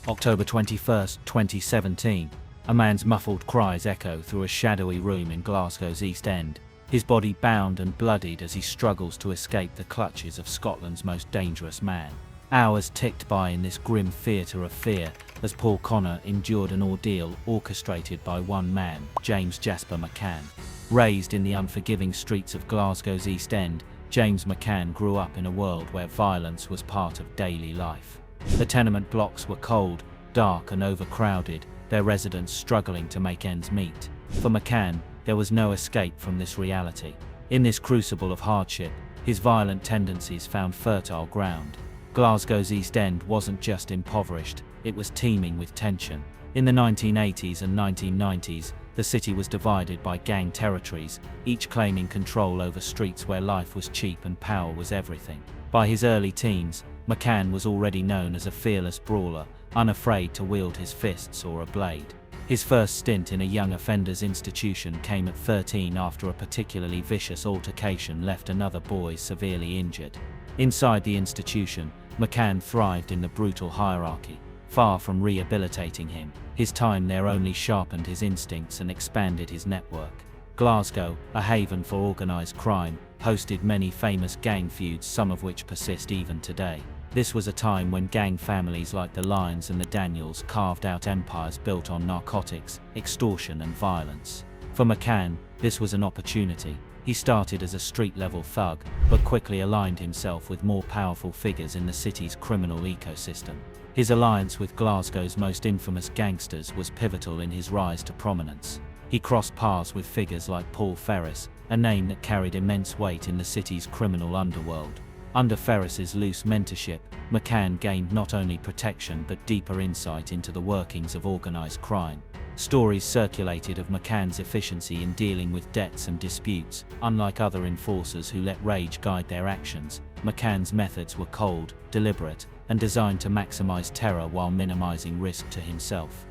October 21st, 2017. A man's muffled cries echo through a shadowy room in Glasgow's East End, his body bound and bloodied as he struggles to escape the clutches of Scotland's most dangerous man. Hours ticked by in this grim theatre of fear as Paul Connor endured an ordeal orchestrated by one man, James Jasper McCann. Raised in the unforgiving streets of Glasgow's East End, James McCann grew up in a world where violence was part of daily life. The tenement blocks were cold, dark and overcrowded, their residents struggling to make ends meet. For McCann, there was no escape from this reality. In this crucible of hardship, his violent tendencies found fertile ground. Glasgow's East End wasn't just impoverished, it was teeming with tension. In the 1980s and 1990s, the city was divided by gang territories, each claiming control over streets where life was cheap and power was everything. By his early teens, McCann was already known as a fearless brawler, unafraid to wield his fists or a blade. His first stint in a young offenders institution came at 13 after a particularly vicious altercation left another boy severely injured. Inside the institution, McCann thrived in the brutal hierarchy. Far from rehabilitating him, his time there only sharpened his instincts and expanded his network. Glasgow, a haven for organized crime, hosted many famous gang feuds, some of which persist even today. This was a time when gang families like the Lyons and the Daniels carved out empires built on narcotics, extortion and violence. For McCann, this was an opportunity. He started as a street-level thug, but quickly aligned himself with more powerful figures in the city's criminal ecosystem. His alliance with Glasgow's most infamous gangsters was pivotal in his rise to prominence. He crossed paths with figures like Paul Ferris, a name that carried immense weight in the city's criminal underworld. Under Ferris's loose mentorship, McCann gained not only protection but deeper insight into the workings of organized crime. Stories circulated of McCann's efficiency in dealing with debts and disputes. Unlike other enforcers who let rage guide their actions, McCann's methods were cold, deliberate, and designed to maximize terror while minimizing risk to himself.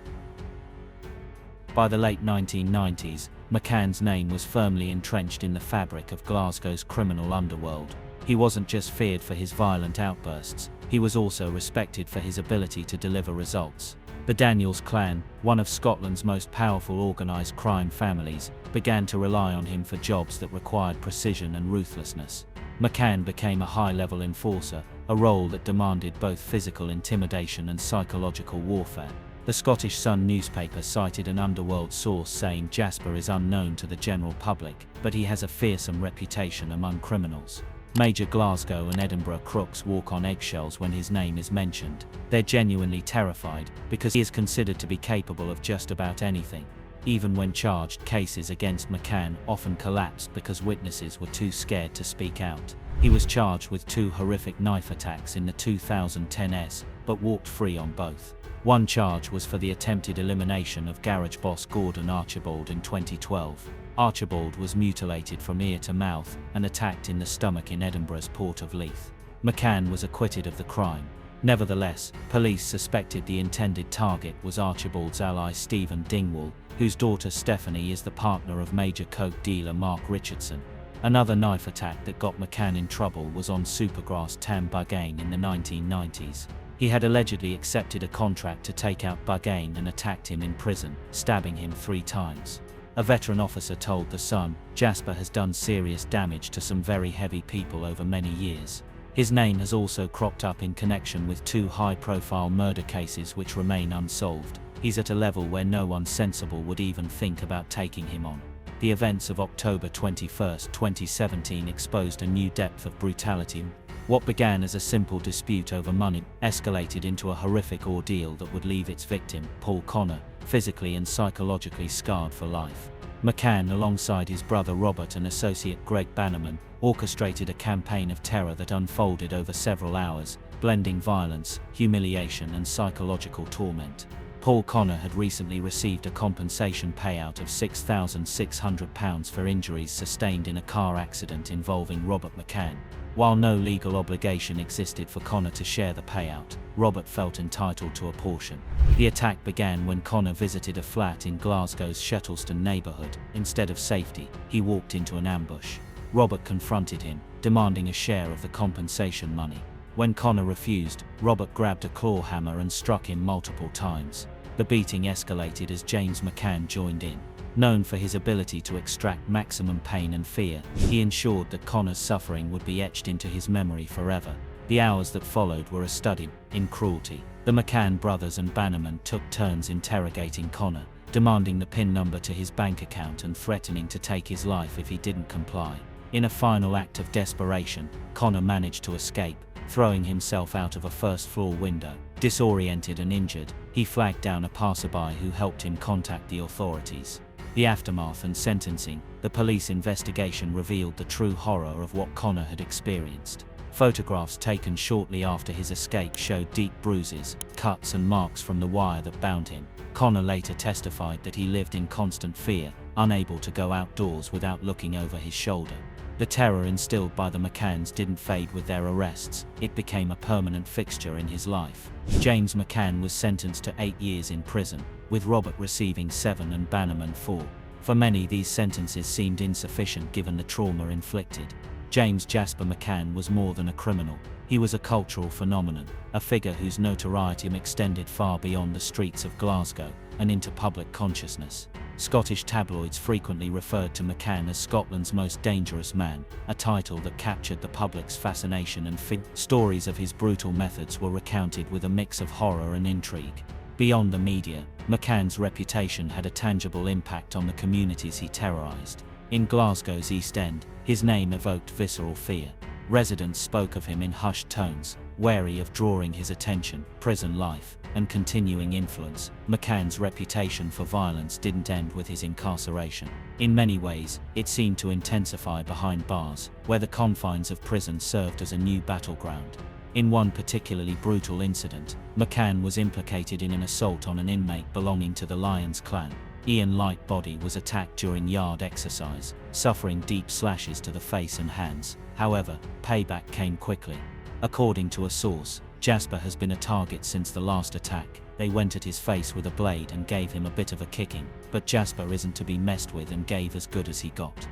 By the late 1990s, McCann's name was firmly entrenched in the fabric of Glasgow's criminal underworld. He wasn't just feared for his violent outbursts, he was also respected for his ability to deliver results. The Daniels clan, one of Scotland's most powerful organised crime families, began to rely on him for jobs that required precision and ruthlessness. McCann became a high-level enforcer, a role that demanded both physical intimidation and psychological warfare. The Scottish Sun newspaper cited an underworld source saying Jasper is unknown to the general public, but he has a fearsome reputation among criminals. Major Glasgow and Edinburgh crooks walk on eggshells when his name is mentioned. They're genuinely terrified, because he is considered to be capable of just about anything. Even when charged, cases against McCann often collapsed because witnesses were too scared to speak out. He was charged with 2 horrific knife attacks in the 2010s, but walked free on both. One charge was for the attempted elimination of garage boss Gordon Archibald in 2012. Archibald was mutilated from ear to mouth and attacked in the stomach in Edinburgh's Port of Leith. McCann was acquitted of the crime. Nevertheless, police suspected the intended target was Archibald's ally Stephen Dingwall, whose daughter Stephanie is the partner of major coke dealer Mark Richardson. Another knife attack that got McCann in trouble was on Supergrass Tam Buggane in the 1990s. He had allegedly accepted a contract to take out Buggane and attacked him in prison, stabbing him 3 times. A veteran officer told The Sun, "Jasper has done serious damage to some very heavy people over many years." His name has also cropped up in connection with 2 high-profile murder cases which remain unsolved. He's at a level where no one sensible would even think about taking him on. The events of October 21, 2017 exposed a new depth of brutality. What began as a simple dispute over money escalated into a horrific ordeal that would leave its victim, Paul Connor, physically and psychologically scarred for life. McCann, alongside his brother Robert and associate Greg Bannerman, orchestrated a campaign of terror that unfolded over several hours, blending violence, humiliation and psychological torment. Paul Connor had recently received a compensation payout of £6,600 for injuries sustained in a car accident involving Robert McCann. While no legal obligation existed for Connor to share the payout, Robert felt entitled to a portion. The attack began when Connor visited a flat in Glasgow's Shettleston neighbourhood. Instead of safety, he walked into an ambush. Robert confronted him, demanding a share of the compensation money. When Connor refused, Robert grabbed a claw hammer and struck him multiple times. The beating escalated as James McCann joined in. Known for his ability to extract maximum pain and fear, he ensured that Connor's suffering would be etched into his memory forever. The hours that followed were a study in cruelty. The McCann brothers and Bannerman took turns interrogating Connor, demanding the PIN number to his bank account and threatening to take his life if he didn't comply. In a final act of desperation, Connor managed to escape, throwing himself out of a first-floor window. Disoriented and injured, he flagged down a passerby who helped him contact the authorities. The aftermath and sentencing. The police investigation revealed the true horror of what Connor had experienced. Photographs taken shortly after his escape showed deep bruises, cuts and marks from the wire that bound him. Connor later testified that he lived in constant fear, unable to go outdoors without looking over his shoulder. The terror instilled by the McCanns didn't fade with their arrests. It became a permanent fixture in his life. James McCann was sentenced to 8 years in prison, with Robert receiving 7 and Bannerman 4. For many, these sentences seemed insufficient given the trauma inflicted. James Jasper McCann was more than a criminal. He was a cultural phenomenon, a figure whose notoriety extended far beyond the streets of Glasgow and into public consciousness. Scottish tabloids frequently referred to McCann as Scotland's most dangerous man, a title that captured the public's fascination and fear. Stories of his brutal methods were recounted with a mix of horror and intrigue. Beyond the media, McCann's reputation had a tangible impact on the communities he terrorized. In Glasgow's East End, his name evoked visceral fear. Residents spoke of him in hushed tones, wary of drawing his attention. Prison life and continuing influence. McCann's reputation for violence didn't end with his incarceration. In many ways, it seemed to intensify behind bars, where the confines of prison served as a new battleground. In one particularly brutal incident, McCann was implicated in an assault on an inmate belonging to the Lyons clan. Ian Lightbody was attacked during yard exercise, suffering deep slashes to the face and hands. However, payback came quickly. According to a source, Jasper has been a target since the last attack. They went at his face with a blade and gave him a bit of a kicking, but Jasper isn't to be messed with and gave as good as he got.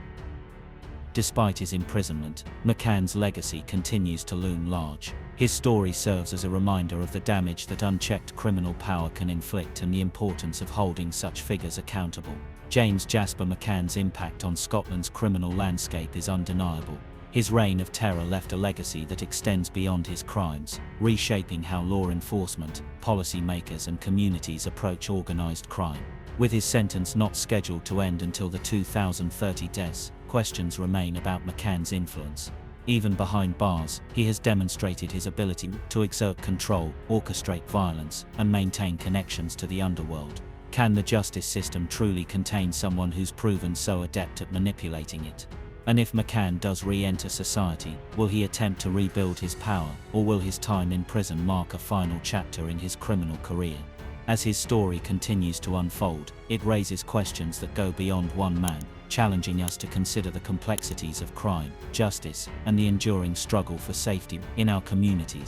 Despite his imprisonment, McCann's legacy continues to loom large. His story serves as a reminder of the damage that unchecked criminal power can inflict and the importance of holding such figures accountable. James Jasper McCann's impact on Scotland's criminal landscape is undeniable. His reign of terror left a legacy that extends beyond his crimes, reshaping how law enforcement, policymakers and communities approach organized crime. With his sentence not scheduled to end until the 2030 deaths, questions remain about McCann's influence. Even behind bars, he has demonstrated his ability to exert control, orchestrate violence, and maintain connections to the underworld. Can the justice system truly contain someone who's proven so adept at manipulating it? And if McCann does re-enter society, will he attempt to rebuild his power, or will his time in prison mark a final chapter in his criminal career? As his story continues to unfold, it raises questions that go beyond one man, challenging us to consider the complexities of crime, justice, and the enduring struggle for safety in our communities.